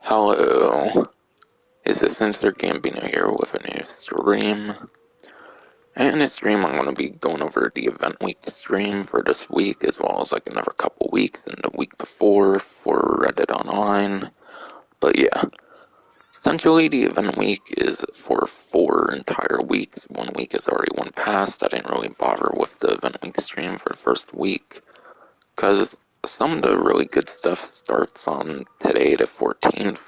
Hello, it's Sensor Gambino here with a new stream. And in this stream, I'm going to be going over the event week stream for this week, as well as like another couple weeks and the week before for Reddit Online. But yeah, essentially the event week is for 4 entire weeks. 1 week is already one past. I didn't really bother with the event week stream for the first week, because some of the really good stuff starts on today, the 14th.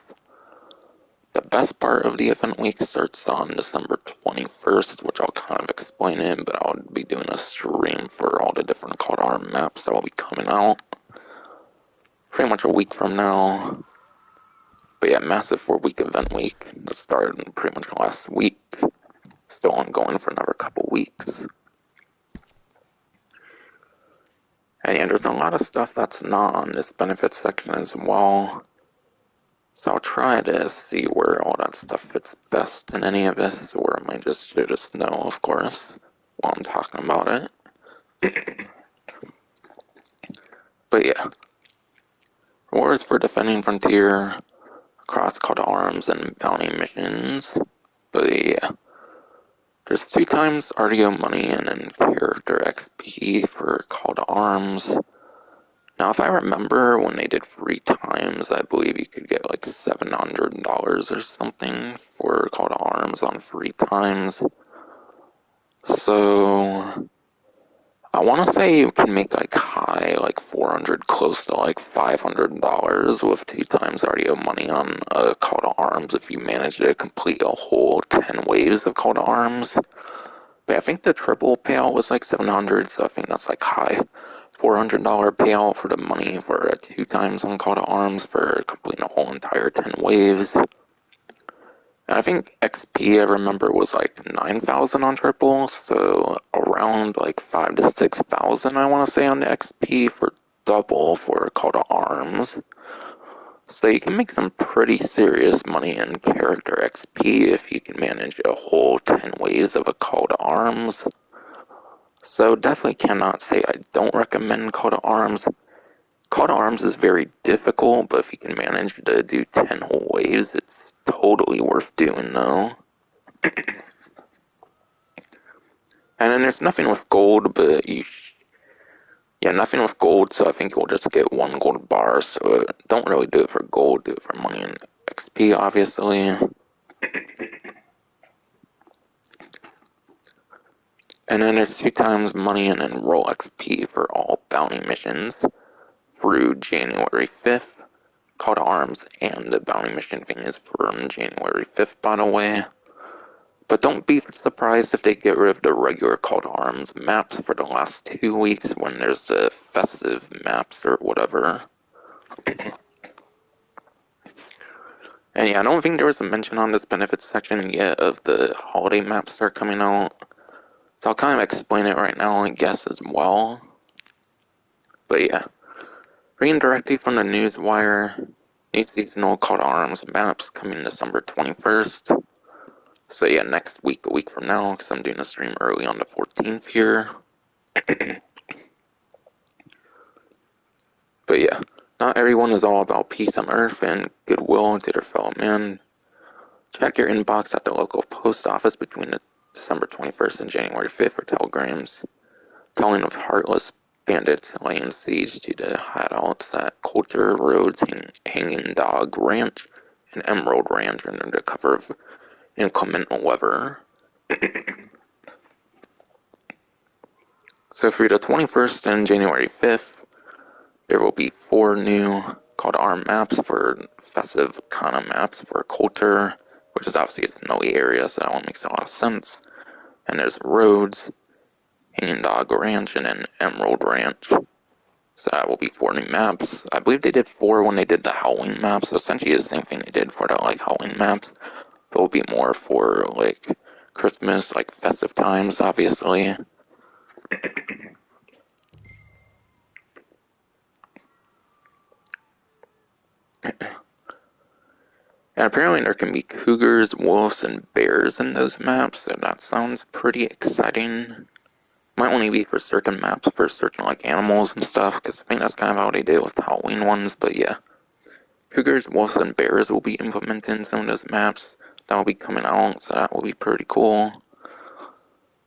The best part of the event week starts on December 21st, which I'll kind of explain it, but I'll be doing a stream for all the different Call to Arms maps that will be coming out pretty much a week from now. But yeah, massive 4-week event week that started pretty much last week, still ongoing for another couple weeks. And yeah, there's a lot of stuff that's not on this benefits section as well. So I'll try to see where all that stuff fits best in any of this, or I might just know, of course, while I'm talking about it. But yeah, rewards for defending frontier across Call to Arms and bounty missions. But yeah, there's 2 times RDO money and then character XP for Call to Arms. Now, if I remember, when they did 3 times, I believe you could get like $700 or something for Call to Arms on 3 times. So, I want to say you can make like high, like 400, close to like $500 with 2 times RDO money on a Call to Arms if you manage to complete a whole 10 waves of Call to Arms. But I think the triple payout was like 700, so I think that's like high. $400 payout for the money for 2 times on Call to Arms for completing a whole entire 10 waves. And I think XP, I remember, was like 9,000 on triple, so around like 5,000 to 6,000, I want to say, on the XP for double for Call to Arms. So you can make some pretty serious money in character XP if you can manage a whole 10 waves of a Call to Arms. So definitely cannot say I don't recommend Call to Arms. Call to Arms is very difficult, but if you can manage to do 10 whole waves, it's totally worth doing though. And then there's nothing with gold, but nothing with gold, so I think you'll just get 1 gold bar, so don't really do it for gold, do it for money and XP, obviously. And then there's 2 times money and then roll XP for all bounty missions through January 5th. Call to Arms and the bounty mission thing is from January 5th, by the way. But don't be surprised if they get rid of the regular Call to Arms maps for the last 2 weeks when there's the festive maps or whatever. And yeah, I don't think there was a mention on this benefits section yet of the holiday maps that are coming out. So I'll kind of explain it right now, I guess, as well. But yeah, reading directly from the Newswire, new seasonal Call to Arms maps coming December 21st. So yeah, next week, a week from now, because I'm doing a stream early on the 14th here. But yeah, not everyone is all about peace on Earth and goodwill to their fellow man. Check your inbox at the local post office between December 21st and January 5th for telegrams telling of heartless bandits laying siege to the hideouts at Coulter Road's Hanging Dog Ranch and Emerald Ranch under the cover of inclement weather. So through the 21st and January 5th, there will be 4 new Call to Arms maps for festive kind of maps for Coulter, which is obviously a snowy area, so that one makes a lot of sense. And there's Roads, Hanging Dog Ranch, and then Emerald Ranch. So that will be 4 new maps. I believe they did 4 when they did the Halloween maps, so essentially the same thing they did for the like Halloween maps. It will be more for like Christmas, like festive times, obviously. And apparently there can be cougars, wolves, and bears in those maps, so that sounds pretty exciting. Might only be for certain maps, for certain like animals and stuff, because I think that's kind of how they did with the Halloween ones, but yeah. Cougars, wolves, and bears will be implemented in some of those maps. That will be coming out, so that will be pretty cool.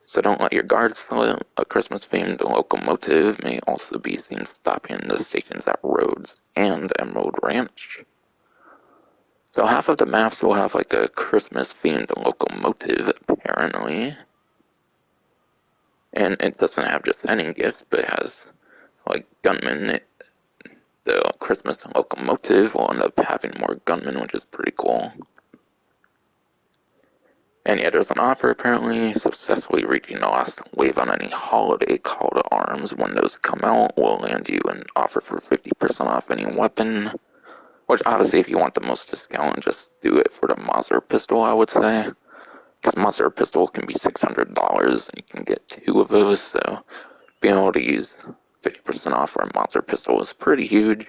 So don't let your guards steal a Christmas-themed locomotive may also be seen stopping in the stations at Rhodes and Emerald Ranch. So half of the maps will have like a Christmas-themed locomotive, apparently. And it doesn't have just any gifts, but it has like gunmen. The Christmas locomotive will end up having more gunmen, which is pretty cool. And yeah, there's an offer apparently. Successfully reaching the last wave on any holiday call to arms when those come out will land you an offer for 50% off any weapon. Which obviously, if you want the most discount, just do it for the Mauser pistol, I would say. Because Mauser pistol can be $600 and you can get 2 of those, so being able to use 50% off for a Mauser pistol is pretty huge.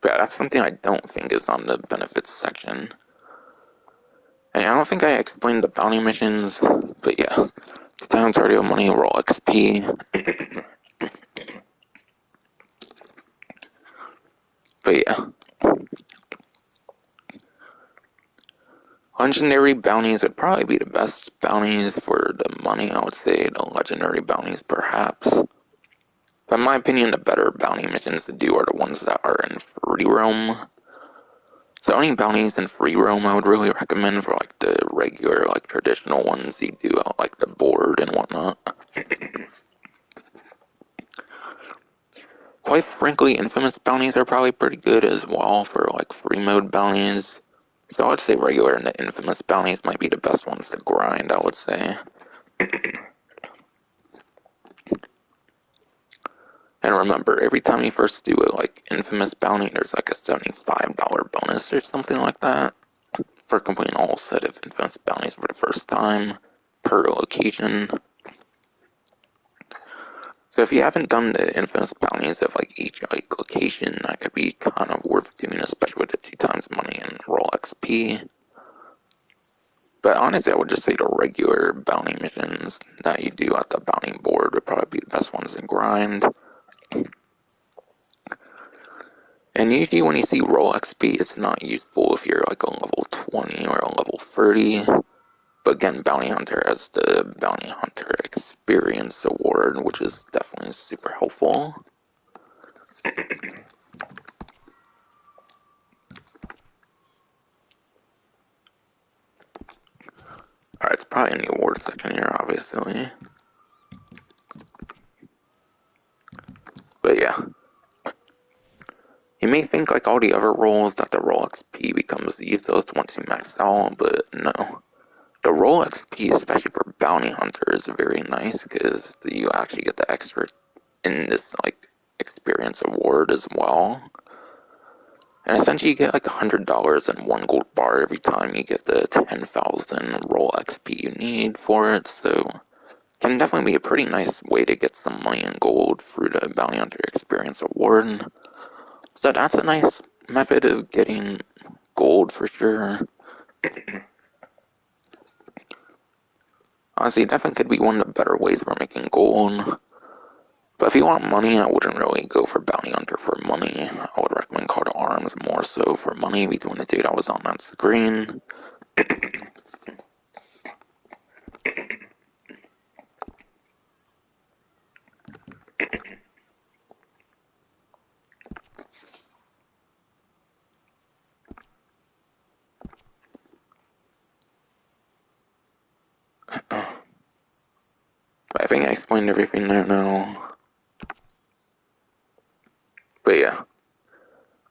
But yeah, that's something I don't think is on the benefits section. And I don't think I explained the bounty missions, but yeah. Towns already have money, roll XP. But yeah. Legendary bounties would probably be the best bounties for the money, I would say. The legendary bounties, perhaps. But in my opinion, the better bounty missions to do are the ones that are in free roam. So any bounties in free roam I would really recommend for like the regular, like traditional ones you do out like the board and whatnot. Quite frankly, infamous bounties are probably pretty good as well for like free mode bounties. So I would say regular and the infamous bounties might be the best ones to grind, I would say. And remember, every time you first do a like infamous bounty, there's like a $75 bonus or something like that for completing a whole set of infamous bounties for the first time per location. So if you haven't done the infamous bounties of like each like location, that could be kind of worth doing, especially with the 2 times money and roll XP. But honestly, I would just say the regular bounty missions that you do at the bounty board would probably be the best ones to grind. And usually when you see roll XP, it's not useful if you're like on level 20 or on level 30. But again, Bounty Hunter has the Bounty Hunter Experience Award, which is definitely super helpful. Alright, it's probably in the award section here, obviously. But yeah. You may think like all the other roles that the roll XP becomes useless once you max out, but no. The roll XP, especially for Bounty Hunter, is very nice because you actually get the extra in this like experience award as well. And essentially you get like $100 and 1 gold bar every time you get the 10,000 roll XP you need for it, so it can definitely be a pretty nice way to get some money and gold through the Bounty Hunter Experience Award. So that's a nice method of getting gold for sure. Honestly, it definitely could be one of the better ways for making gold. But if you want money, I wouldn't really go for Bounty Hunter for money. I would recommend Call to Arms more so for money, between the 2 that was on that screen. But I think I explained everything there now. But yeah.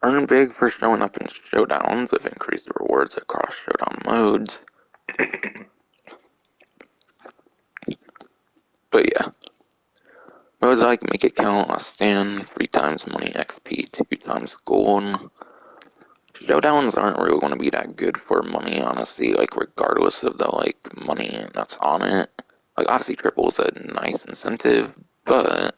Earn big for showing up in showdowns with increased rewards across showdown modes. But yeah. Modes like Make It Count, Last Stand, 3 times money XP, 2 times gold. Showdowns aren't really going to be that good for money, honestly, like regardless of the like money that's on it. Like obviously triple is a nice incentive, but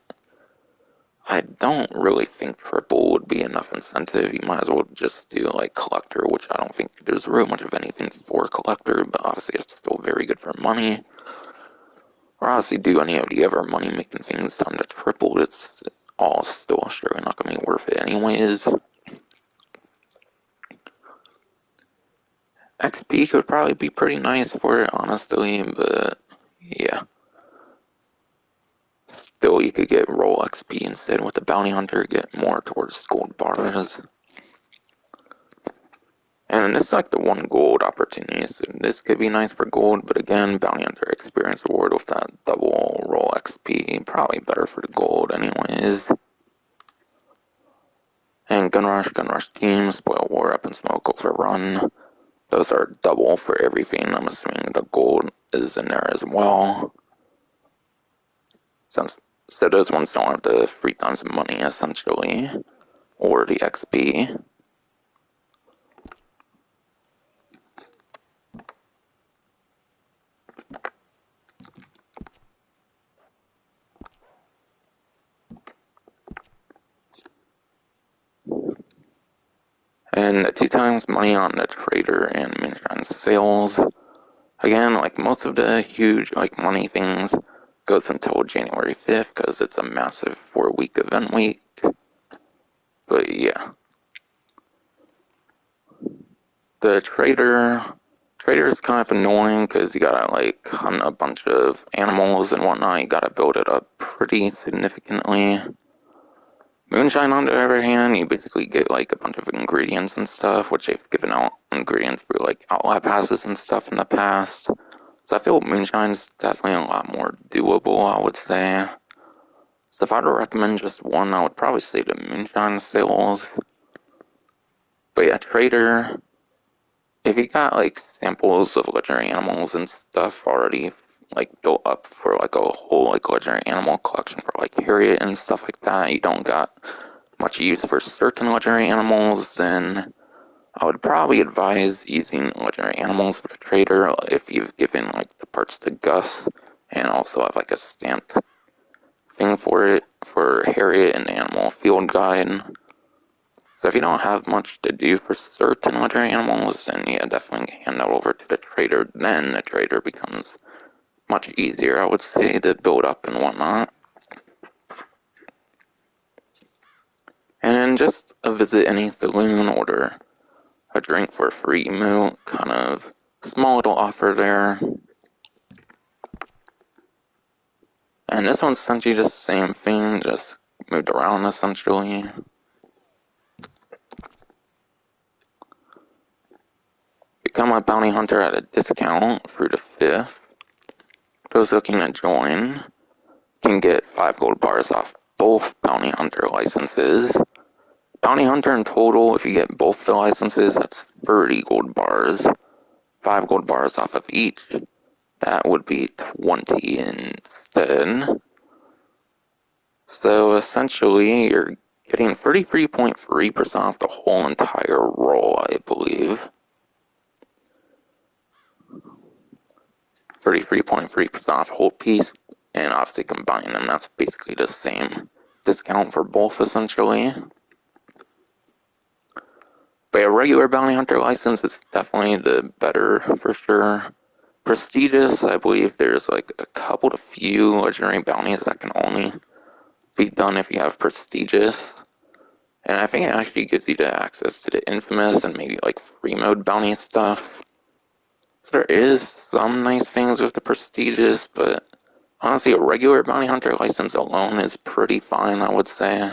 I don't really think triple would be enough incentive. You might as well just do like collector, which I don't think there's really much of anything for collector, but obviously it's still very good for money. Or honestly do any of the other money making things down to triple. It's all still surely not going to be worth it anyways. XP could probably be pretty nice for it, honestly, but yeah. Still, you could get roll XP instead with the bounty hunter, get more towards gold bars. And it's like the one gold opportunity, so this could be nice for gold, but again, bounty hunter experience reward with that double roll XP, probably better for the gold anyways. And gun rush team, spoil war up and smoke over run. Those are double for everything. I'm assuming the gold is in there as well. So those ones don't have the 3 times money essentially, or the XP. And 2 times money on the trader and Moonshine sales. Again, like most of the huge like money things goes until January 5th because it's a massive 4-week event week. But yeah. The trader is kind of annoying because you gotta like hunt a bunch of animals and whatnot. You gotta build it up pretty significantly. Moonshine, on the other hand, you basically get like a bunch of ingredients and stuff, which they've given out ingredients for like outlet passes and stuff in the past. So I feel Moonshine's definitely a lot more doable, I would say. So if I had to recommend just one, I would probably say the Moonshine sales. But yeah, trader, if you got like samples of legendary animals and stuff already like built up for like a whole like legendary animal collection for like Harriet and stuff like that, you don't got much use for certain legendary animals, then I would probably advise using legendary animals for the trader if you've given like the parts to Gus and also have like a stamped thing for it for Harriet and the animal field guide. So if you don't have much to do for certain legendary animals, then yeah, definitely hand that over to the trader. Then the trader becomes much easier, I would say, to build up and whatnot. And then just visit any saloon, order a drink for free emote, kind of small little offer there. And this one's essentially just the same thing, just moved around essentially. Become a bounty hunter at a discount through the 5th. Those looking to join can get 5 gold bars off both bounty hunter licenses. Bounty hunter in total, if you get both the licenses, that's 30 gold bars. 5 gold bars off of each. That would be 20 instead. So essentially, you're getting 33.3% off the whole entire roll, I believe. 33.3% off whole piece, and obviously combining them, that's basically the same discount for both, essentially. But a regular bounty hunter license is definitely the better, for sure. Prestigious, I believe there's like a couple to few legendary bounties that can only be done if you have prestigious. And I think it actually gives you the access to the infamous and maybe like free mode bounty stuff. So there is some nice things with the prestigious, but honestly a regular bounty hunter license alone is pretty fine, I would say.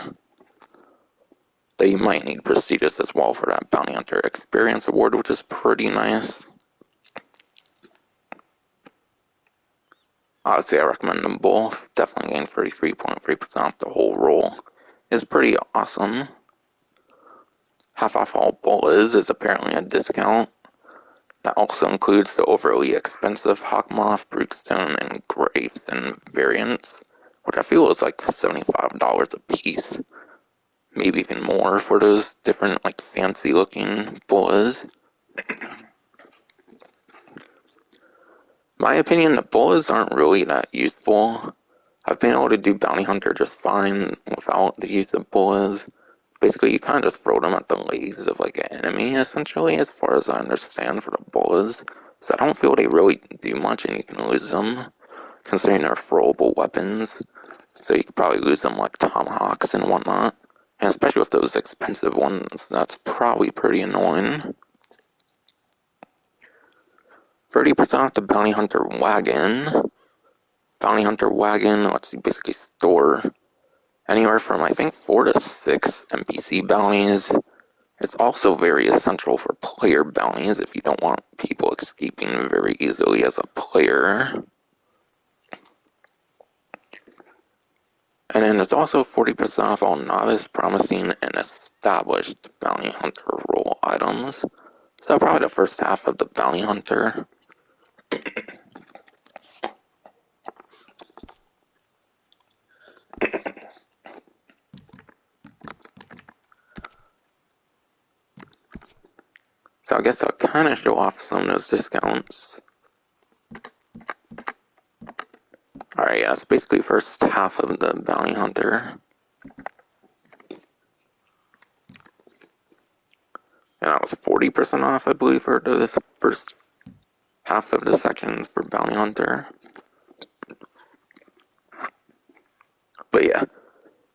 Though you might need prestigious as well for that bounty hunter experience award, which is pretty nice. Obviously, I recommend them both. Definitely getting 33.3% off the whole roll is pretty awesome. Half off all bolas is apparently a discount. That also includes the overly expensive Hawkmoth, Brookstone, and Gravestone variants, which I feel is like $75 a piece. Maybe even more for those different, like, fancy-looking bolas. My opinion, the bolas aren't really that useful. I've been able to do Bounty Hunter just fine without the use of bolas. Basically, you kind of just throw them at the legs of like an enemy, essentially, as far as I understand for the bolas. So I don't feel they really do much and you can lose them, considering they're throwable weapons. So you could probably lose them like tomahawks and whatnot. And especially with those expensive ones, that's probably pretty annoying. 30% off the Bounty Hunter Wagon. Bounty Hunter Wagon lets you basically store anywhere from, I think, 4 to 6 NPC bounties. It's also very essential for player bounties if you don't want people escaping very easily as a player. And then there's also 40% off all novice, promising, and established bounty hunter role items. So probably the first half of the bounty hunter. So I guess I'll kind of show off some of those discounts. Alright, yeah, it's basically first half of the bounty hunter. And that was 40% off, I believe, for this first half of the sections for bounty hunter. But yeah,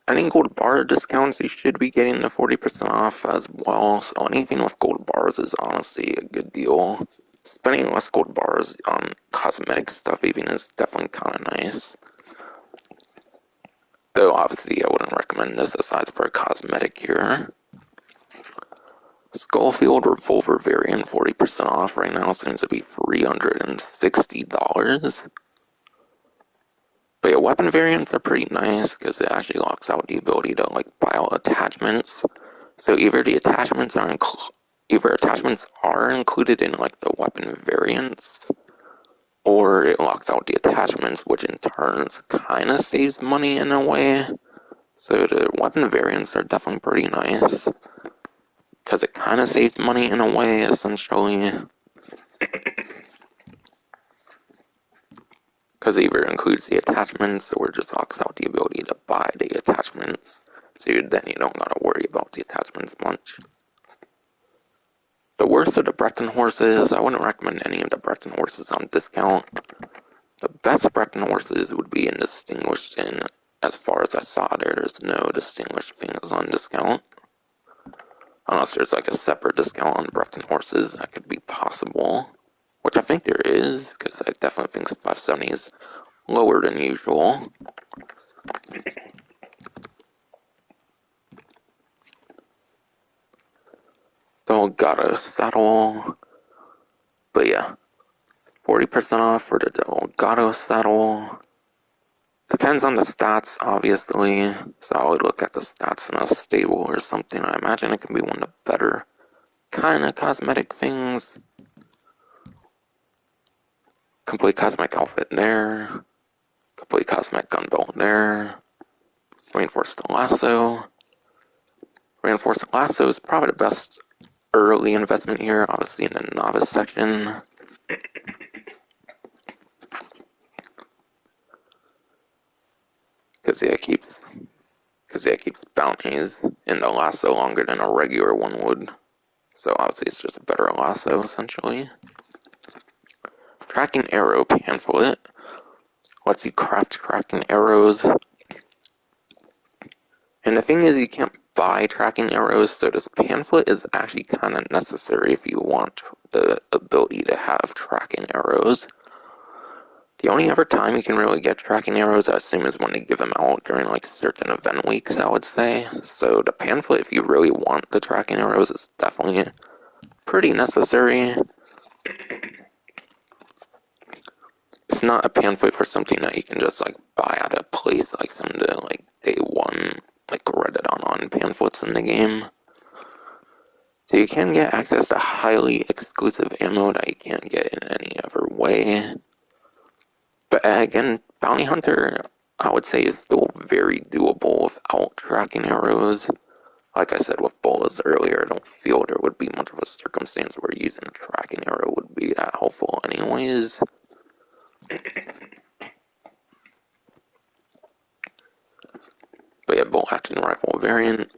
any gold bar discounts, you should be getting the 40% off as well. So anything with gold bars is honestly a good deal. Spending less gold bars on cosmetic stuff even is definitely kind of nice. Though obviously I wouldn't recommend this aside for a cosmetic here. Skullfield Revolver variant 40% off right now seems to be $360. But yeah, weapon variants are pretty nice because it actually locks out the ability to like buy out attachments. So either attachments are included in like the weapon variants, or it locks out the attachments, which in turn kind of saves money in a way. So the weapon variants are definitely pretty nice because it kind of saves money in a way, essentially. Because it either includes the attachments or just locks out the ability to buy the attachments. So then you don't gotta worry about the attachments much. The worst of the Breton horses, I wouldn't recommend any of the Breton horses on discount. The best Breton horses would be in distinguished, and as far as I saw, there's no distinguished things on discount. Unless there's like a separate discount on Breton horses, that could be possible. Which I think there is, because I definitely think 570 is lower than usual. Delgado saddle. But yeah, 40% off for the Delgado saddle. Depends on the stats, obviously. So I would look at the stats in a stable or something. I imagine it can be one of the better kind of cosmetic things. Complete cosmetic outfit there. Complete cosmetic gun belt there. Reinforced lasso. Reinforced lasso is probably the best early investment here, obviously in the novice section. Because it keeps bounties in the lasso longer than a regular one would. So obviously it's just a better lasso, essentially. Tracking arrow pamphlet lets you craft tracking arrows. And the thing is, you can't buy tracking arrows, so this pamphlet is actually kind of necessary if you want the ability to have tracking arrows. The only other time you can really get tracking arrows, I assume, is when they give them out during like certain event weeks, I would say. So the pamphlet, if you really want the tracking arrows, is definitely pretty necessary. It's not a pamphlet for something that you can just like buy at a place like some of the like day one like Reddit on pamphlets in the game. So you can get access to highly exclusive ammo that you can't get in any other way. But again, Bounty Hunter, I would say, is still very doable without tracking arrows. Like I said with bullets earlier, I don't feel there would be much of a circumstance where using a tracking arrow would be that helpful anyways. But yeah, bolt action rifle variant.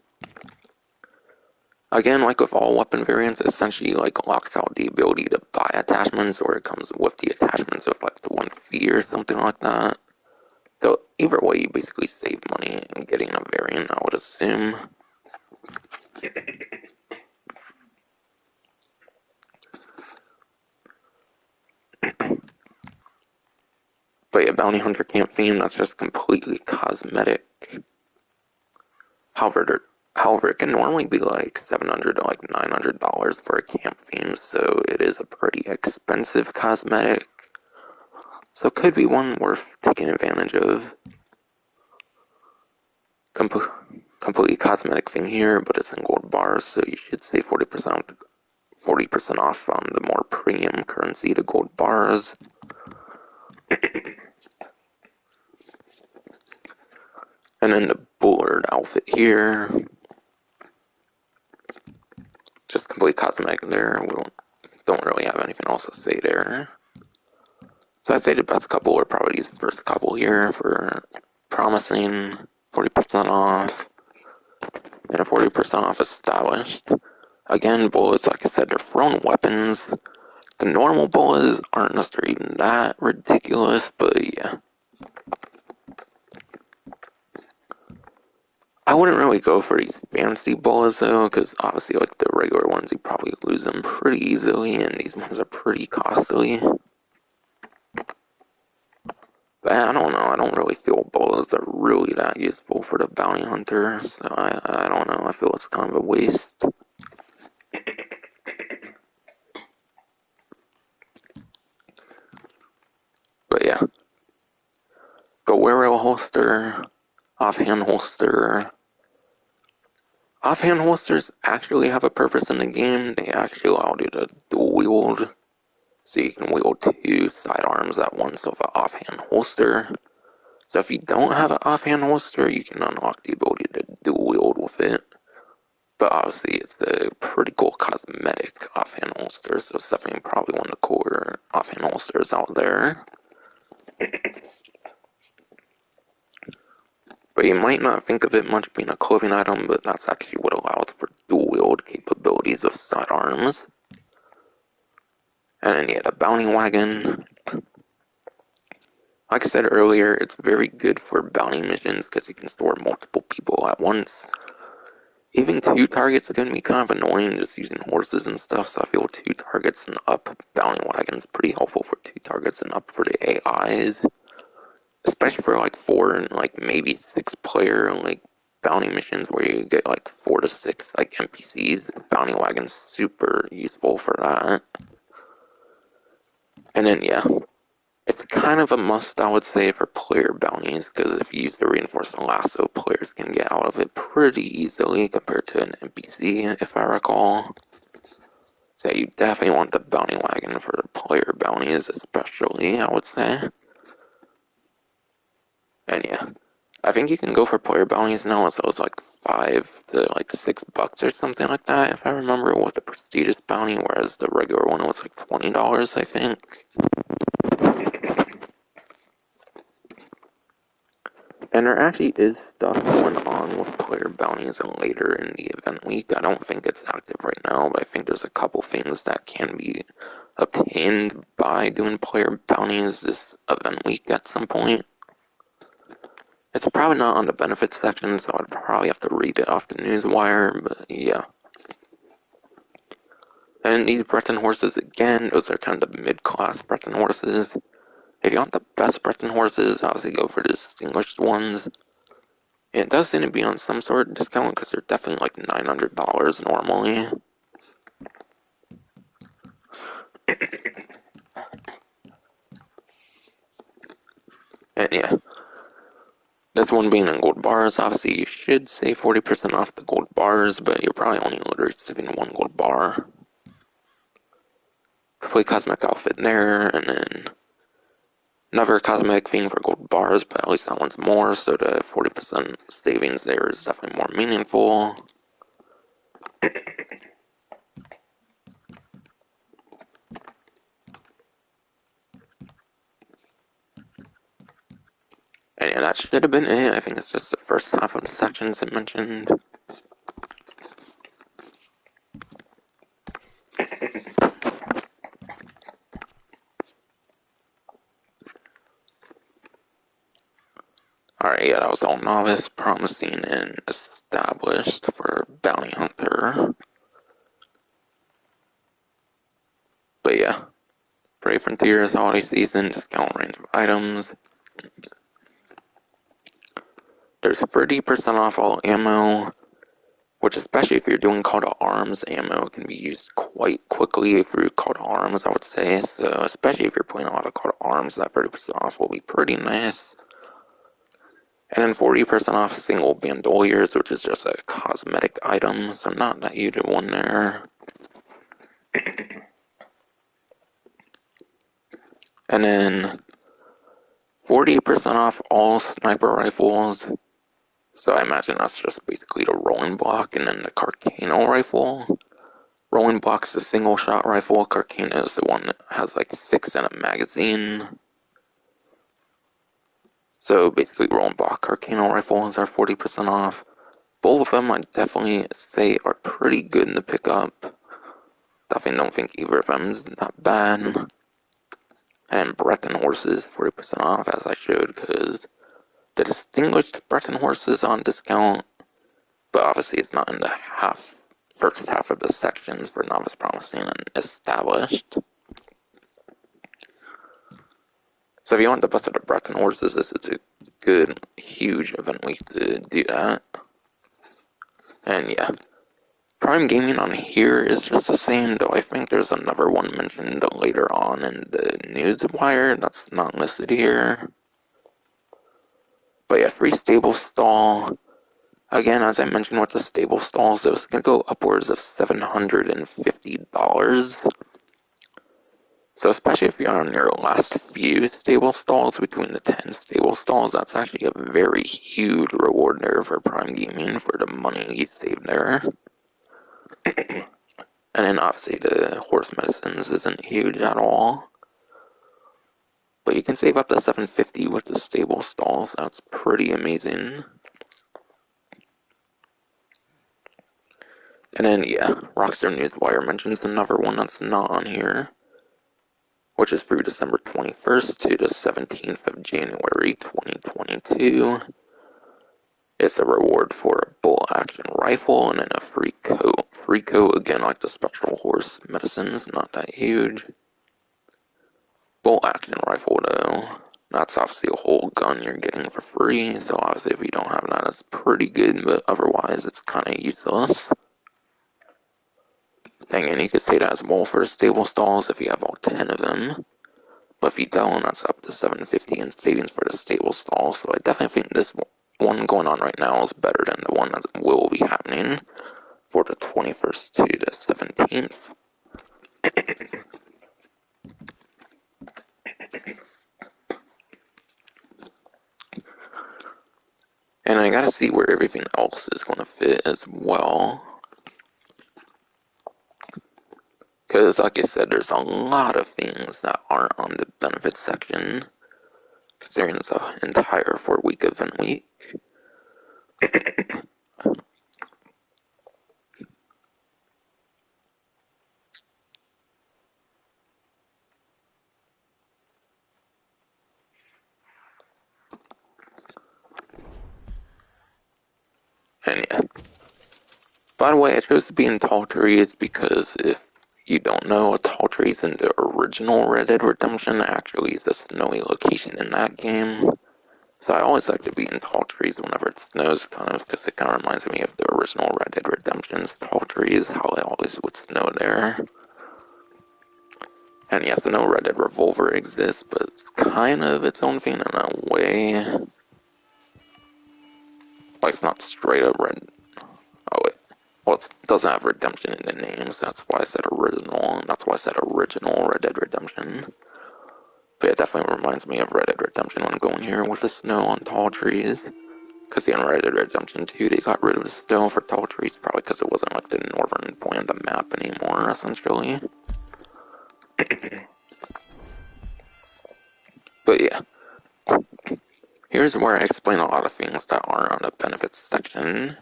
Again, like with all weapon variants, essentially like locks out the ability to buy attachments, or it comes with the attachments with like the 1 fee or something like that. So either way, you basically save money and getting a variant, I would assume. But yeah, Bounty Hunter Camp theme, that's just completely cosmetic. However, it can normally be like $700 to like $900 for a camp theme, so it is a pretty expensive cosmetic. So it could be one worth taking advantage of. Completely cosmetic thing here, but it's in gold bars, so you should save 40% off on the more premium currency to gold bars. And then the Bullard outfit here. Just complete cosmetic there. We don't really have anything else to say there. So I'd say the best couple are probably these first couple here for promising 40% off. And a 40% off is stylish. Again, bullets, like I said, they're thrown weapons. The normal bullets aren't necessarily that ridiculous, but yeah. I wouldn't really go for these fancy bullets though, because obviously like the regular ones you probably lose them pretty easily, and these ones are pretty costly. But I don't know, I don't really feel bullets are really that useful for the bounty hunter, so I don't know, I feel it's kind of a waste. But yeah. Guerrero holster, offhand holster. Offhand holsters actually have a purpose in the game. They actually allow you to dual wield. So you can wield two sidearms at once with an offhand holster. So if you don't have an offhand holster, you can unlock the ability to dual wield with it. But obviously it's a pretty cool cosmetic offhand holster, so it's definitely probably one of the cooler offhand holsters out there. But you might not think of it much being a clothing item, but that's actually what allows for dual wield capabilities of sidearms. And then you had a bounty wagon. Like I said earlier, it's very good for bounty missions because you can store multiple people at once. Even two targets are going to be kind of annoying just using horses and stuff, so I feel two targets and up bounty wagon's pretty helpful for two targets and up for the AIs. Especially for like 4 and like maybe 6 player like bounty missions where you get like 4 to 6 like NPCs. Bounty wagon's super useful for that. And then yeah, it's kind of a must, I would say, for player bounties, because if you use the reinforced lasso, players can get out of it pretty easily compared to an NPC, if I recall. So you definitely want the bounty wagon for player bounties, especially, I would say. And yeah, I think you can go for player bounties now, so it's like $5 to like $6 or something like that, if I remember, with the prestigious bounty, whereas the regular one was like $20, I think. And there actually is stuff going on with player bounties later in the event week. I don't think it's active right now, but I think there's a couple things that can be obtained by doing player bounties this event week at some point. It's probably not on the benefits section, so I'd probably have to read it off the newswire, but yeah. And these Breton horses, again, those are kind of mid-class Breton horses. If you want the best Breton horses, obviously go for the distinguished ones. It does seem to be on some sort of discount because they're definitely like $900 normally. And yeah, this one being in gold bars, obviously you should save 40% off the gold bars, but you're probably only receiving one gold bar. Complete cosmetic outfit there, and then another cosmetic thing for gold bars, but at least that one's more, so the 40% savings there is definitely more meaningful. And yeah, that should have been it. I think it's just the first half of the sections I mentioned. Alright, yeah, that was all novice, promising, and established for bounty hunter. But yeah, Brave Frontiers holiday season, discount range of items. There's 30% off all ammo, which especially if you're doing call to arms, ammo can be used quite quickly if you're call to arms, I would say. So especially if you're playing a lot of call to arms, that 30% off will be pretty nice. And then 40% off single bandoliers, which is just a cosmetic item, so not that huge of one there. And then 40% off all sniper rifles. So I imagine that's just basically the rolling block and then the Carcano rifle. Rolling block's the single shot rifle, Carcano is the one that has like 6 in a magazine. So basically rolling block Carcano rifles are 40% off. Both of them I'd definitely say are pretty good in the pickup. Definitely don't think either of them is that bad. And Breton horses 40% off, as I showed, because the distinguished Breton horses on discount, but obviously it's not in the first half of the sections for novice, promising, and established. So if you want the best of the Breton horses, this is a good, huge event week to do that. And yeah, Prime Gaming on here is just the same, though I think there's another one mentioned later on in the newswire that's not listed here. But yeah, free stable stall. Again, as I mentioned with the stable stalls, it was going to go upwards of $750. So especially if you're on your last few stable stalls, between the 10 stable stalls, that's actually a very huge reward there for Prime Gaming for the money you save there. And then obviously the horse medicines isn't huge at all. But you can save up to $750 with the stable stalls. That's pretty amazing. And then yeah, Rockstar Newswire mentions another one that's not on here, which is through December 21st to the 17th of January 2022. It's a reward for a bolt action rifle and then a free coat. Free coat, again, like the special horse medicines, not that huge. Bolt action rifle, though, that's obviously a whole gun you're getting for free, so obviously if you don't have that, it's pretty good, but otherwise it's kind of useless. And you could say that as well for stable stalls if you have all 10 of them. But if you don't, that's up to $750 in savings for the stable stalls, so I definitely think this one going on right now is better than the one that will be happening for the 21st to the 17th. And I gotta see where everything else is gonna fit as well. Because, like I said, there's a lot of things that aren't on the benefits section, considering it's an entire 4-week event week. And yeah. By the way, I chose to be in tall trees because if you don't know, tall trees in the original Red Dead Redemption actually is a snowy location in that game. So I always like to be in tall trees whenever it snows, kind of, because it kind of reminds me of the original Red Dead Redemption's tall trees, how it always would snow there. And yes, I know Red Dead Revolver exists, but it's kind of its own thing in a way. Like, it's not straight up Red. Oh, wait. Well, it doesn't have Redemption in the name, so that's why I said original, and that's why I said original Red Dead Redemption. But it definitely reminds me of Red Dead Redemption when going here with the snow on tall trees. Because in Red Dead Redemption 2, they got rid of the snow for tall trees, probably because it wasn't like the northern point of the map anymore, essentially. But yeah. Here's where I explain a lot of things that aren't on the benefits section.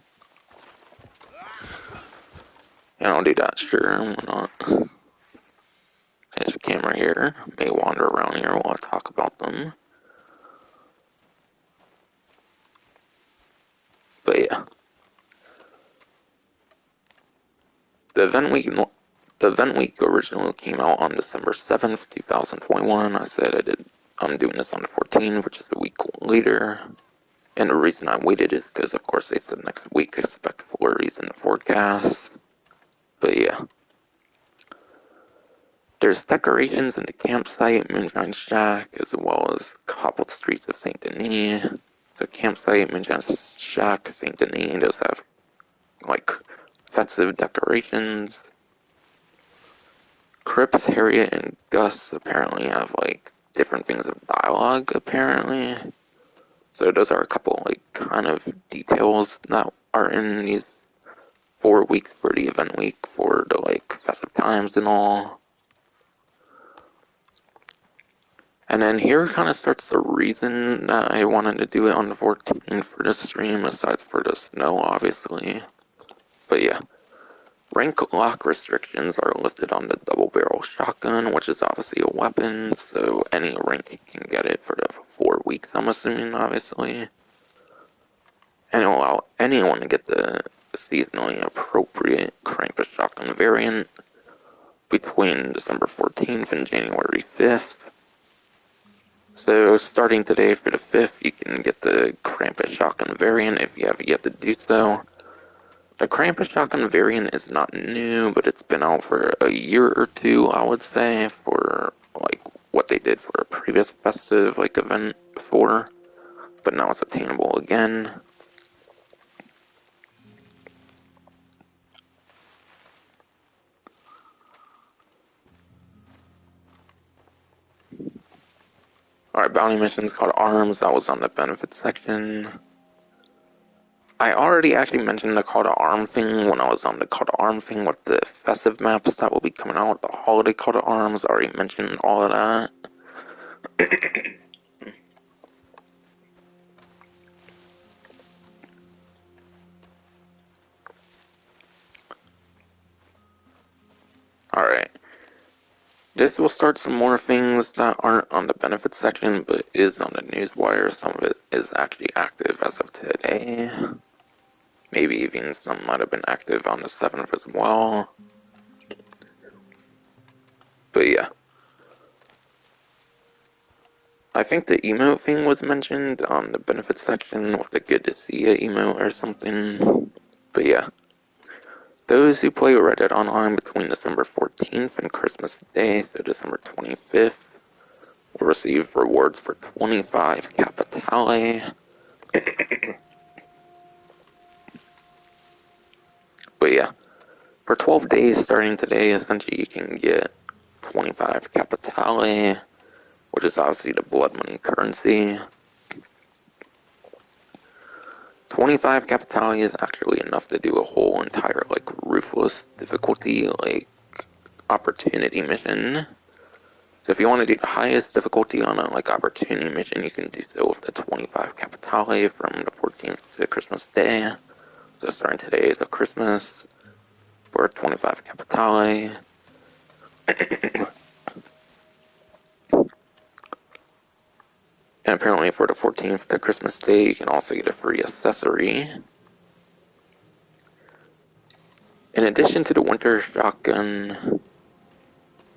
And I'll do that, sure, why not? There's a camera here. May wander around here while I talk about them. But yeah, the event week originally came out on December 7th, 2021. I said I'm doing this on the 14th, which is a week later. And the reason I waited is because, of course, they said next week expect flurries in the forecast. But yeah. There's decorations in the campsite, Moonshine Shack, as well as cobbled streets of Saint Denis. So campsite, Moonshine Shack, Saint Denis does have, like, festive decorations. Cripps, Harriet, and Gus apparently have, like, different things of dialogue, apparently. So those are a couple, like, kind of details that are in these 4 weeks for the event week for the, like, festive times and all. And then here kind of starts the reason that I wanted to do it on the 14th for this stream, aside for the snow, obviously. But yeah, rank lock restrictions are listed on the double-barrel shotgun, which is obviously a weapon, so any rank can get it for the 4 weeks, I'm assuming, obviously. And allow anyone to get the seasonally appropriate Krampus shotgun variant between December 14th and January 5th. So, starting today for the 5th, you can get the Krampus shotgun variant if you have yet to do so. The Krampus shotgun variant is not new, but it's been out for a year or two, I would say, for, like, what they did for a previous festive, like, event before. But now it's obtainable again. Alright, bounty missions called Arms, that was on the benefits section. I already actually mentioned the Call to Arm thing when I was on the Call to Arm thing with the festive maps that will be coming out, the holiday Call to Arms, I already mentioned all of that. Alright. This will start some more things that aren't on the benefits section, but is on the newswire. Some of it is actually active as of today. Maybe even some might have been active on the 7th as well. But yeah. I think the emote thing was mentioned on the benefits section with the good to see ya emote or something. But yeah. Those who play Red Dead Online between December 14th and Christmas Day, so December 25th, will receive rewards for 25 Capitale. But yeah, for 12 days starting today, essentially you can get 25 Capitale, which is obviously the blood money currency. 25 Capitale is actually enough to do a whole entire, like, ruthless difficulty, like, opportunity mission. So if you want to do the highest difficulty on a, like, opportunity mission, you can do so with the 25 Capitale from the 14th to Christmas Day. So starting today to Christmas for 25 Capitale. And apparently for the 14th to Christmas Day, you can also get a free accessory. In addition to the winter shotgun,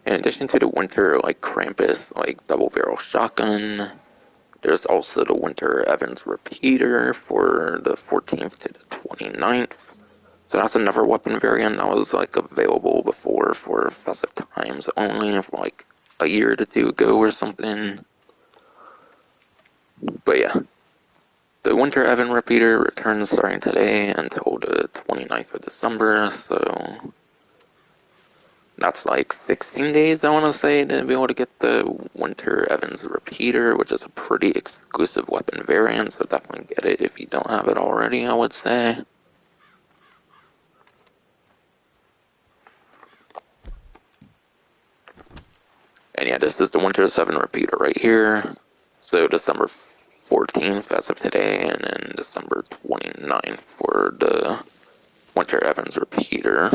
in addition to the winter, like, Krampus, like, double-barrel shotgun, there's also the winter Evans repeater for the 14th to the 29th. So that's another weapon variant that was, like, available before for festive times only, for, like, a year or two ago or something. But yeah, the Winter Evan repeater returns starting today until the 29th of December, so that's like 16 days, I want to say, to be able to get the Winter Evans repeater, which is a pretty exclusive weapon variant, so definitely get it if you don't have it already, I would say. And yeah, this is the Winter 7 repeater right here. So December 14th as of today, and then December 29th for the Winter Evans repeater.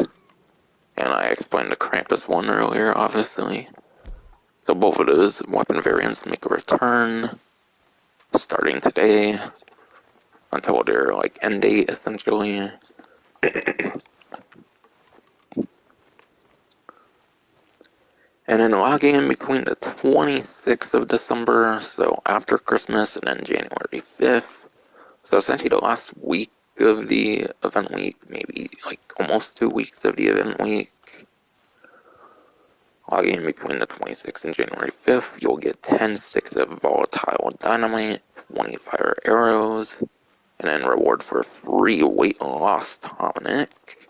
And I explained the Krampus one earlier, obviously. So both of those weapon variants make a return starting today. until their like end date essentially. And then logging in between the 26th of December, so after Christmas, and then January 5th. So essentially the last week of the event week, maybe like almost 2 weeks of the event week. Logging in between the 26th and January 5th, you'll get 10 sticks of volatile dynamite, 20 fire arrows, and then reward for a free weight loss tonic.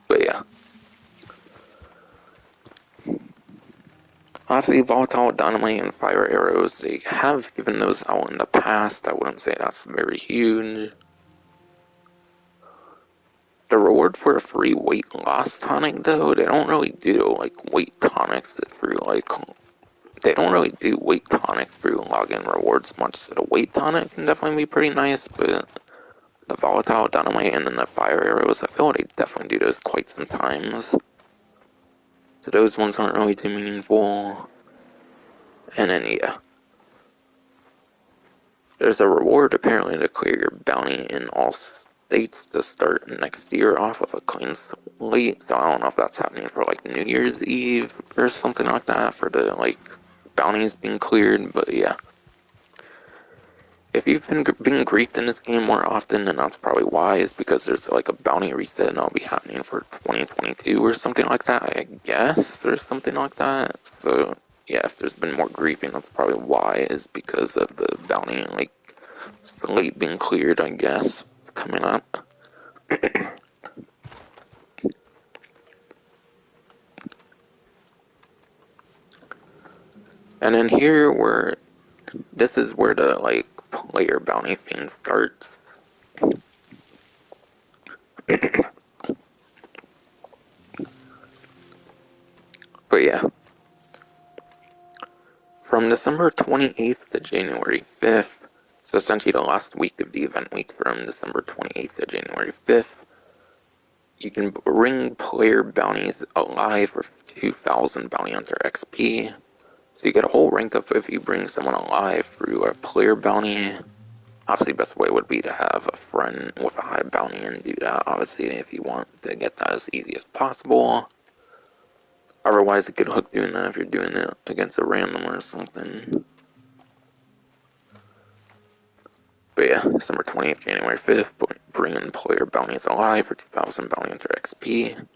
But yeah. Obviously, volatile dynamite and fire arrows, they have given those out in the past. I wouldn't say that's very huge. The reward for a free weight loss tonic, though, they don't really do like weight tonics through like they don't really do weight tonics through login rewards much. So the weight tonic can definitely be pretty nice, but the volatile dynamite and then the fire arrows, I feel like they definitely do those quite sometimes. So those ones aren't really too meaningful. And then yeah. There's a reward apparently to clear your bounty in all states to start next year off with a clean slate. So I don't know if that's happening for like New Year's Eve or something like that for the like bounties being cleared. But yeah, if you've been griefed in this game more often, then that's probably why. Is because there's like a bounty reset and that'll be happening for 2022 or something like that. I guess or something like that. So yeah, if there's been more griefing, that's probably why, is because of the bounty, like, slate being cleared, I guess, coming up. And then here, this is where the, like, player bounty thing starts. But yeah. From December 28th to January 5th, so essentially the last week of the event week from December 28th to January 5th, you can bring player bounties alive for 2,000 bounty hunter XP. So you get a whole rank up if you bring someone alive through a player bounty. Obviously, the best way would be to have a friend with a high bounty and do that, obviously, if you want to get that as easy as possible. Otherwise, it could hook doing that if you're doing it against a random or something. But yeah, December 20th, January 5th, bring in player bounties alive for 2,000 bounty hunter XP.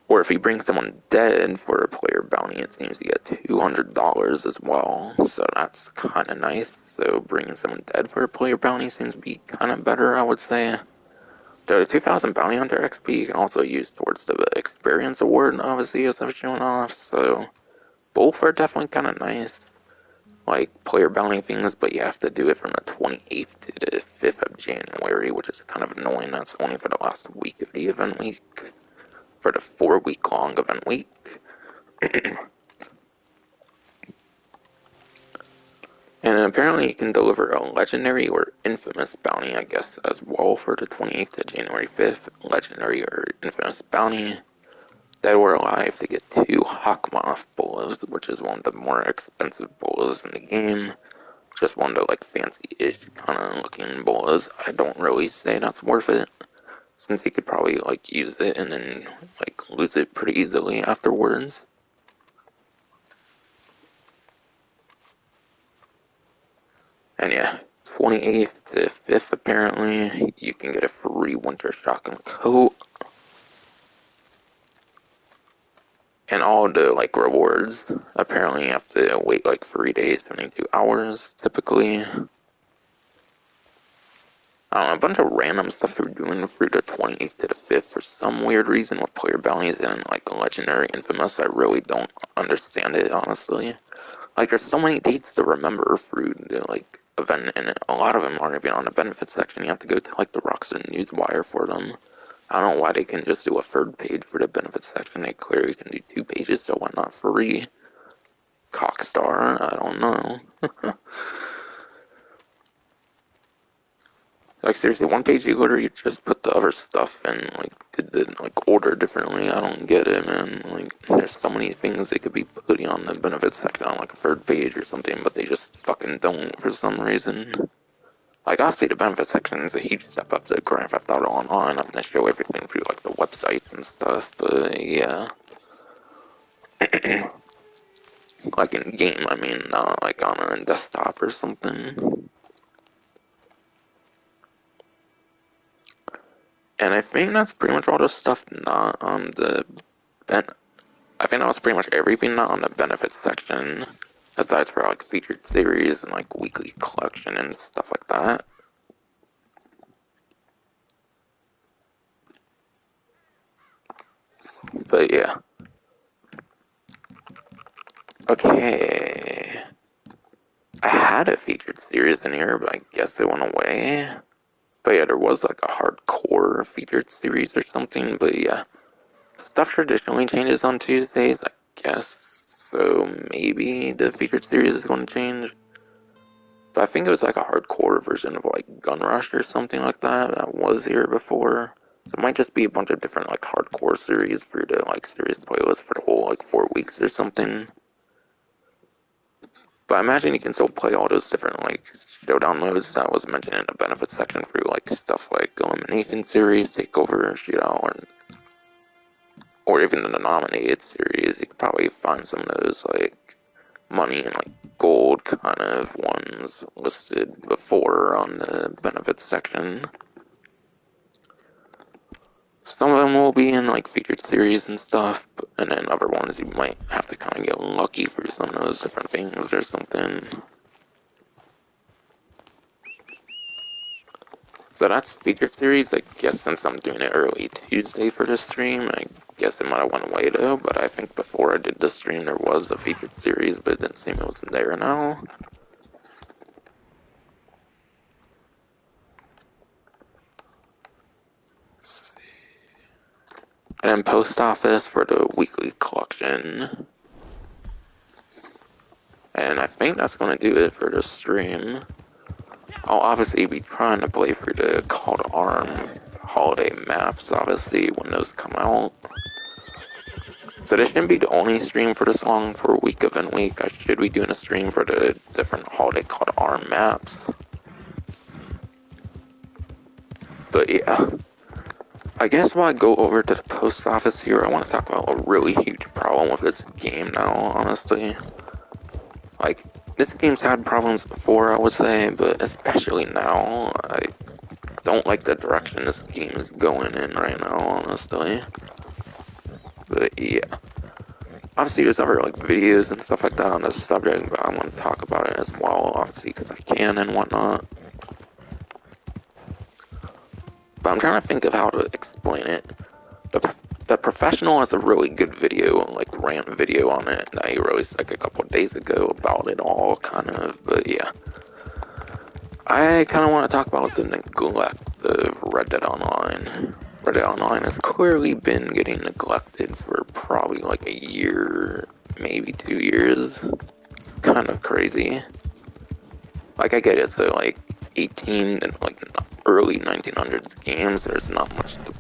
Or if you bring someone dead for a player bounty, it seems you get $200 as well. So that's kind of nice. So bringing someone dead for a player bounty seems to be kind of better, I would say. The 2,000 bounty hunter XP you can also use towards the experience award, obviously, as I've shown off. So both are definitely kind of nice, like player bounty things, but you have to do it from the 28th to the 5th of January, which is kind of annoying. That's only for the last week of the event week. For the 4-week-long event week. And apparently you can deliver a legendary or infamous bounty, I guess, as well for the 28th to January 5th. Legendary or infamous bounty. Dead or alive to get 2 Hawkmoth bolas, which is one of the more expensive bolas in the game. Just one of the like fancy-ish kind of looking bolas. I don't really say that's worth it, since you could probably like use it and then like lose it pretty easily afterwards. And yeah, 28th to 5th apparently, you can get a free winter shotgun coat. And all the like rewards, apparently you have to wait like 3 days, 72 hours typically. I don't know, a bunch of random stuff they're doing through the 28th to the 5th for some weird reason with player bounties and like legendary infamous. I really don't understand it, honestly. Like, there's so many dates to remember through the like event, and a lot of them aren't even on the benefits section. You have to go to like the Rockstar Newswire for them. I don't know why they can just do a third page for the benefits section. They clearly can do 2 pages, so why not 3? Cockstar, I don't know. Like seriously, one page you order, you just put the other stuff and like did the like order differently. I don't get it, man. Like there's so many things they could be putting on the benefits section on like a third page or something, but they just fucking don't for some reason. Like obviously the benefits section is a huge step up to Grand Theft Auto Online. I'm gonna show everything through like the websites and stuff, but yeah. Like in game, I mean, not like on a desktop or something. And I think that's pretty much all the stuff not on the I think that was pretty much everything not on the benefits section, aside for like featured series and like weekly collection and stuff like that. But yeah. Okay. I had a featured series in here, but I guess it went away. But yeah, there was like a hardcore featured series or something, but yeah. Stuff traditionally changes on Tuesdays, I guess, so maybe the featured series is going to change. But I think it was like a hardcore version of like Gun Rush or something like that was here before. So it might just be a bunch of different like hardcore series for the like series playlist for the whole like 4 weeks or something. But I imagine you can still play all those different like showdown modes that was mentioned in the benefits section for like stuff like Elimination Series, Takeover, Shootout, or even the nominated series. You could probably find some of those like money and like gold kind of ones listed before on the benefits section. Some of them will be in like featured series and stuff, and then other ones you might have to kind of get lucky for some of those different things or something. So that's featured series. I guess since I'm doing it early Tuesday for this stream, I guess it might have went away though, but I think before I did the stream there was a featured series, but it didn't seem it was there now. And then post office for the weekly collection. And I think that's going to do it for the stream. I'll obviously be trying to play through the Call to Arm holiday maps, obviously, when those come out. So this shouldn't be the only stream for this long for Week Event Week. I should be doing a stream for the different holiday Call to Arm maps. But yeah. I guess while I go over to the post office here, I want to talk about a really huge problem with this game now, honestly. Like, this game's had problems before, I would say, but especially now, I don't like the direction this game is going in right now, honestly. But yeah. Obviously, there's other like videos and stuff like that on this subject, but I want to talk about it as well, obviously, because I can and whatnot. But I'm trying to think of how to explain it. The Professional has a really good video, like rant video on it that he released like a couple of days ago about it all, kind of, but yeah. I kind of want to talk about the neglect of Reddit Online. Reddit Online has clearly been getting neglected for probably like a year, maybe 2 years. Kind of crazy. Like, I get it, so like 18 and like early 1900s games, there's not much to,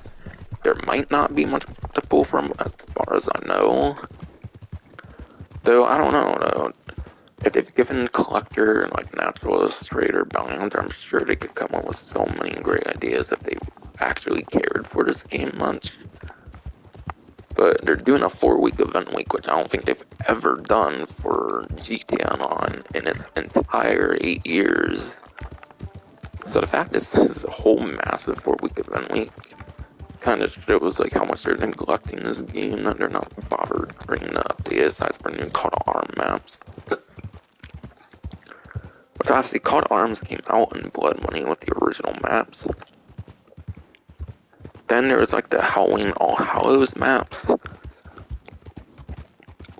there might not be much to pull from as far as I know. Though I don't know though. If they've given Collector and like Naturalist, Trader, Bounty Hunter, I'm sure they could come up with so many great ideas if they actually cared for this game much. But they're doing a 4-week event week, which I don't think they've ever done for GTA Online in its entire 8 years. So the fact is, this is a whole massive 4-week event week kind of shows like how much they're neglecting this game, that they're not bothered bringing the updated size for new Call to Arm maps. But obviously, Call to Arms came out in Blood Money with the original maps. Then there was like the Halloween All Hallows maps.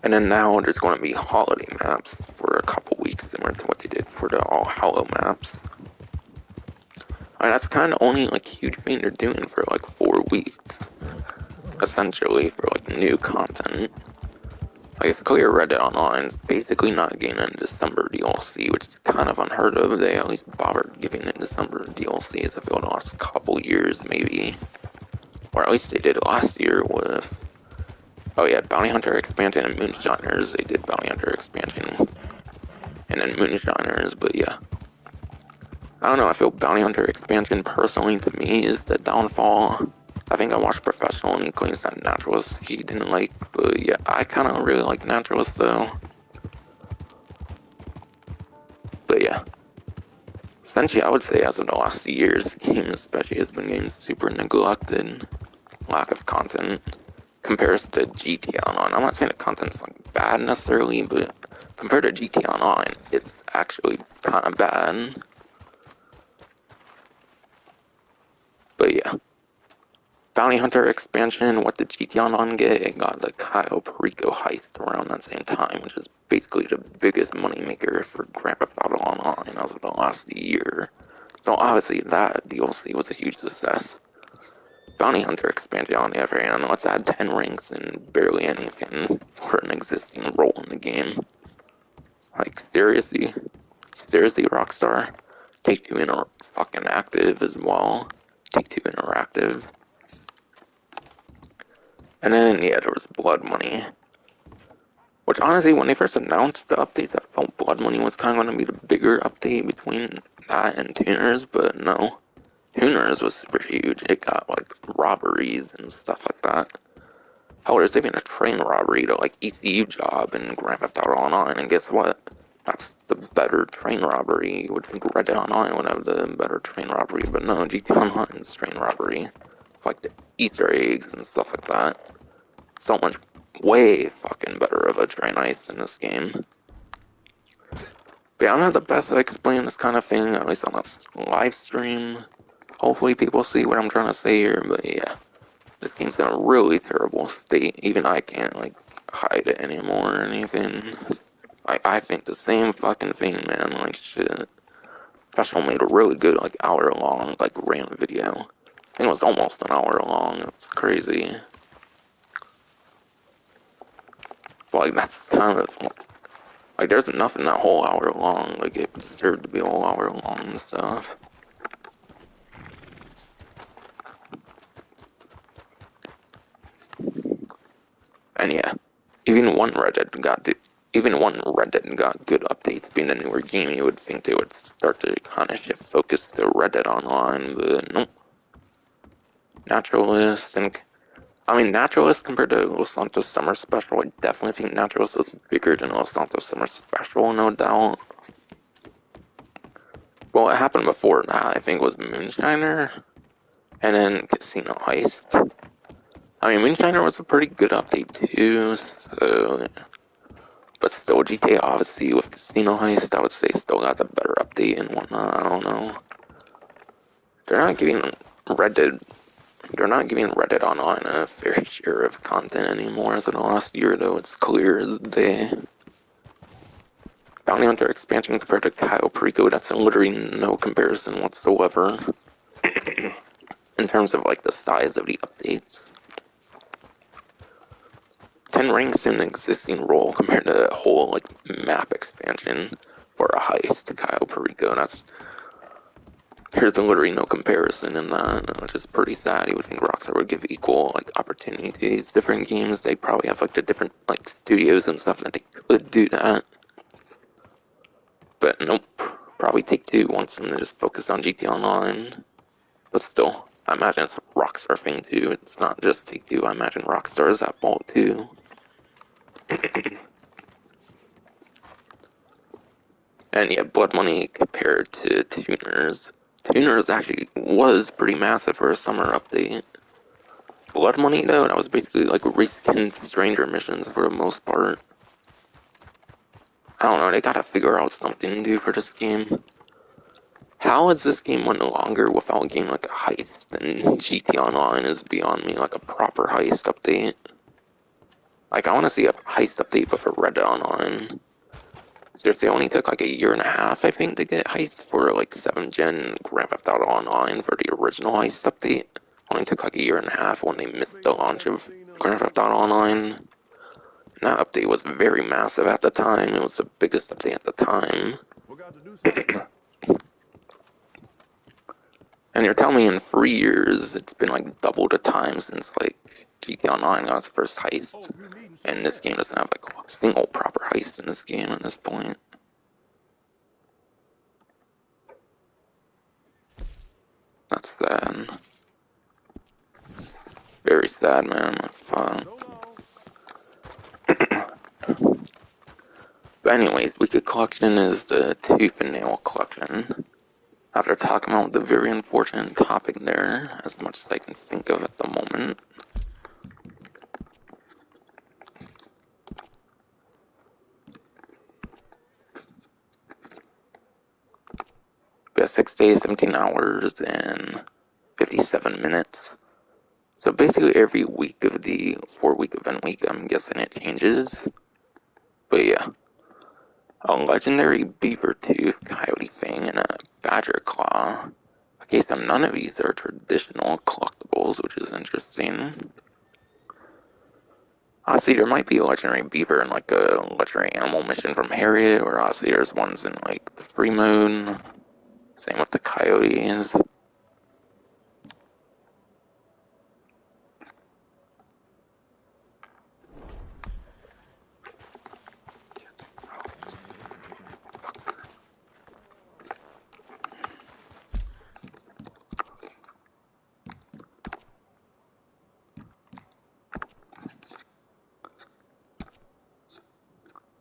And then now there's going to be holiday maps for a couple weeks, similar to what they did for the All Hallow maps. And that's kind of only like huge thing they're doing for like 4 weeks, essentially, for like new content. Like, it's clear Reddit Online is basically not getting a December DLC, which is kind of unheard of. They at least bothered giving it December DLCs, I feel, the last couple years, maybe. Or at least they did last year with... Oh yeah, Bounty Hunter expansion and Moonshiners. They did Bounty Hunter expansion and then Moonshiners, but yeah. I don't know, I feel Bounty Hunter expansion, personally, to me, is the downfall. I think I watched Professional and he claims that Naturalist he didn't like, but yeah, I kind of really like Naturalist though. But yeah. Essentially, I would say as of the last years, the game especially has been getting super neglected. Lack of content. Compares to GTA Online. I'm not saying the content's like bad necessarily, but compared to GTA Online, it's actually kind of bad. But yeah. Bounty Hunter expansion, what did GTA Online get? It got the Cayo Perico heist around that same time, which is basically the biggest moneymaker for Grand Theft Auto Online as of the last year. So obviously that DLC was a huge success. Bounty Hunter expansion on the other hand, let's add 10 ranks and barely anything for an existing role in the game. Like, seriously, Rockstar? Take-Two fucking active as well. Take-Two Interactive. And then, yeah, there was Blood Money. Which, honestly, when they first announced the updates, I felt Blood Money was kind of going to be the bigger update between that and Tuners, but no. Tuners was super huge. It got, like, robberies and stuff like that. Hell, there's even a train robbery to, like, ECU job in Grand Theft Auto Online, and guess what? That's the better train robbery. You would think Reddit Online would have the better train robbery, but no, GTA Online's train robbery. It's like the Easter eggs and stuff like that. So much way fucking better of a train heist in this game. But yeah, I'm not the best at explaining this kind of thing, at least on a live stream. Hopefully people see what I'm trying to say here, but yeah. This game's in a really terrible state. Even I can't, like, hide it anymore or anything. Like, I think the same fucking thing, man. Like, shit. Professional made a really good, like, hour-long, like, random video. I think it was almost an hour long. It's crazy. But, like, that's kind of... Like, there's enough in that whole hour long. Like, it deserved to be a whole hour long and stuff. And yeah, even one Reddit got good updates. Being a newer game, you would think they would start to kind of shift focus to Reddit Online, but nope. Naturalist, and I mean, Naturalist compared to Los Santos Summer Special, I definitely think Naturalist was bigger than Los Santos Summer Special, no doubt. Well, what happened before that, I think, was Moonshiner, and then Casino Heist. I mean, Moonshiner was a pretty good update too, so... But still, GTA obviously with Casino Heist, I would say still got the better update and whatnot, I don't know. They're not giving Reddit Online a fair share of content anymore as of the last year, though. It's clear as day. Bounty Hunter expansion compared to Cayo Perico, that's literally no comparison whatsoever. In terms of, like, the size of the updates. 10 ranks in an existing role compared to the whole, like, map expansion for a heist to Cayo Perico. There's literally no comparison in that, which is pretty sad. You would think Rockstar would give equal, like, opportunity to these different games. They probably have, like, the different, like, studios and stuff that they could do that. But nope. Probably Take-Two wants them to just focus on GTA Online. But still, I imagine it's a Rockstar thing too. It's not just Take-Two. I imagine Rockstar is at fault too. And yeah, Blood Money compared to Tuners. Tuners actually was pretty massive for a summer update. Blood Money, though, that was basically like reskinned stranger missions for the most part. I don't know, they gotta figure out something to do for this game. How is this game went longer without getting like a heist than GTA Online is beyond me, like a proper heist update. Like, I want to see a heist update but for Reddit Online. Seriously, it only took like a year and a half, I think, to get heist for like 7th Gen Grand Theft Auto Online for the original heist update. Only took like a year and a half when they missed the launch of Grand Theft Auto Online. that update was very massive at the time. It was the biggest update at the time. And you're telling me in 3 years it's been like double the time since like GTA Online got its first heist. And this game doesn't have like a single proper heist in this game at this point. That's sad. Very sad, man. But anyways, Weekly Collection is the Tooth and Nail Collection. After talking about the very unfortunate topic there, as much as I can think of at the moment. We have 6 days, 17 hours, and 57 minutes. So basically every week of the 4-week event week, I'm guessing it changes. But yeah. A legendary beaver tooth, coyote fang, and a badger claw. Okay, so none of these are traditional collectibles, which is interesting. Honestly, there might be a legendary beaver in like a legendary animal mission from Harriet, or honestly there's ones in like the free mode. Same with the coyotes.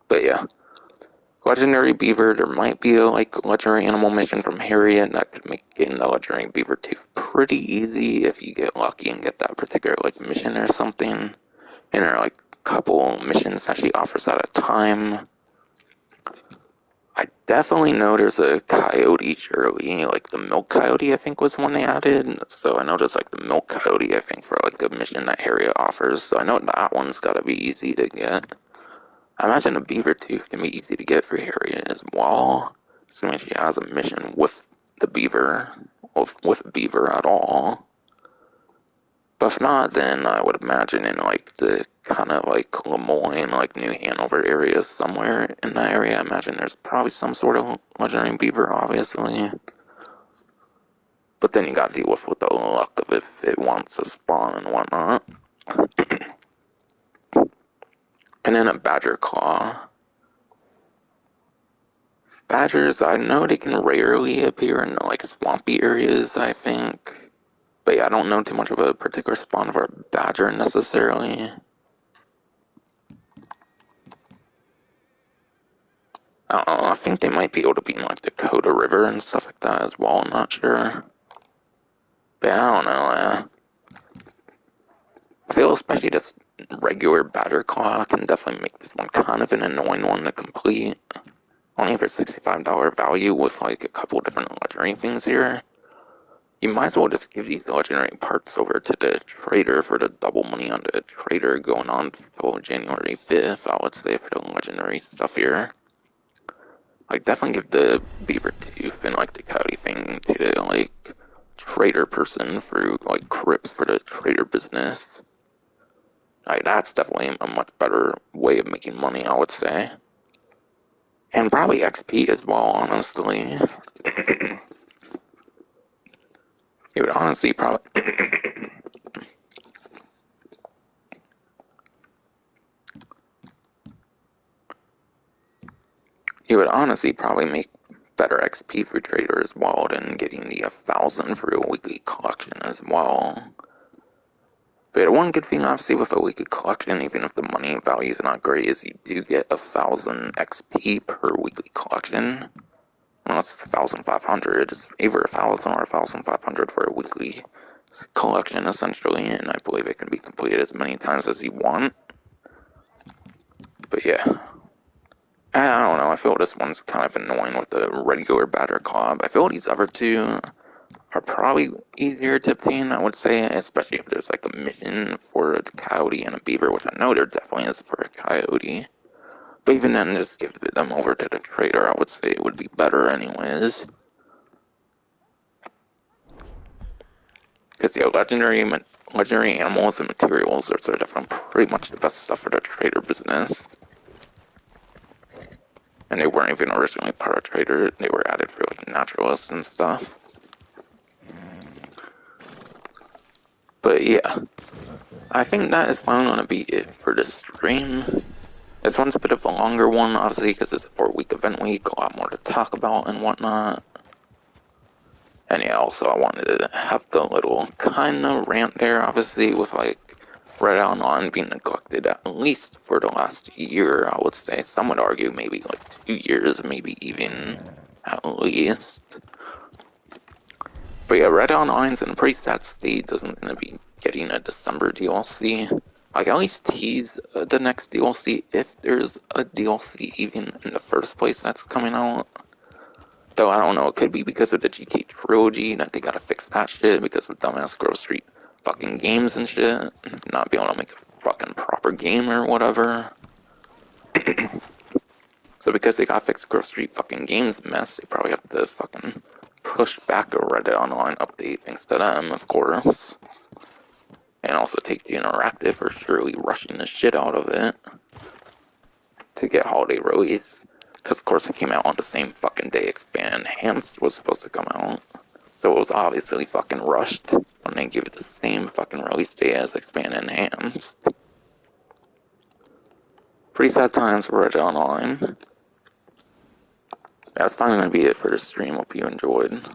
But yeah. Legendary beaver, there might be a like legendary animal mission from Harriet that could make getting the legendary beaver tooth pretty easy if you get lucky and get that particular like mission or something. And there are like a couple missions that she offers at a time. I definitely know there's a coyote Shirley, like the milk coyote I think was one they added. So I know there's like the milk coyote I think for like a mission that Harriet offers. So I know that one's gotta be easy to get. I imagine a beaver tooth can be easy to get for Harriet as well, assuming she has a mission with the beaver, with a beaver at all. But if not, then I would imagine in like the kind of like Lemoyne, like New Hanover area somewhere in that area, I imagine there's probably some sort of legendary beaver, obviously. But then you gotta deal with the luck of if it wants to spawn and whatnot. And then a badger claw. Badgers, I know they can rarely appear in like swampy areas, I think. But yeah, I don't know too much of a particular spawn for a badger necessarily. I don't know, I think they might be able to be in like Dakota River and stuff like that as well, I'm not sure. But yeah, I don't know, I feel especially this regular badger claw can definitely make this one kind of an annoying one to complete. Only for $65 value with like a couple different legendary things here. You might as well just give these legendary parts over to the trader for the double money on the trader going on until January 5th, I would say, for the legendary stuff here. Like, definitely give the beaver tooth and like the coyote thing to the like trader person for like crypts for the trader business. Like, that's definitely a much better way of making money, I would say. And probably XP as well, honestly. You would honestly probably... You would honestly probably make better XP for trader as well than getting the 1,000 for a weekly collection as well. But one good thing obviously with a weekly collection, even if the money value is not great, is you do get 1,000 XP per weekly collection. Unless it's 1,500, it's either 1,000 or 1,500 for a weekly collection essentially, and I believe it can be completed as many times as you want. But yeah. I don't know, I feel this one's kind of annoying with the regular batter club. I feel these other two are probably easier to obtain, I would say, especially if there's like a mission for a coyote and a beaver, which I know there definitely is for a coyote. But even then, just give them over to the trader, I would say it would be better anyways. Because yeah, legendary animals and materials, those are definitely pretty much the best stuff for the trader business. And they weren't even originally part of trader, they were added for like naturalists and stuff. But yeah, I think that is finally going to be it for this stream. This one's a bit of a longer one, obviously, because it's a 4-week event week, a lot more to talk about and whatnot. And yeah, also I wanted to have the little kind of rant there, obviously, with like Reddit Online being neglected at least for the last year, I would say. Some would argue maybe like 2 years, maybe even at least. But yeah, Reddit Online's in a pretty sad state, doesn't seem to be getting a December DLC. Like, at least tease the next DLC, if there's a DLC even in the first place that's coming out. Though, I don't know, it could be because of the GT trilogy, that they gotta fix that shit, because of dumbass Grove Street fucking games and shit, not being able to make a fucking proper game or whatever. So because they gotta fix Grove Street fucking games mess, they probably have to fucking push back a Reddit Online update, thanks to them, of course. And also Take the Interactive for surely rushing the shit out of it to get holiday release. Because of course it came out on the same fucking day Expand Enhanced was supposed to come out. So it was obviously fucking rushed when they give it the same fucking release date as Expand Enhanced. Pretty sad times for Reddit Online. That's finally gonna be it for this stream. Hope you enjoyed.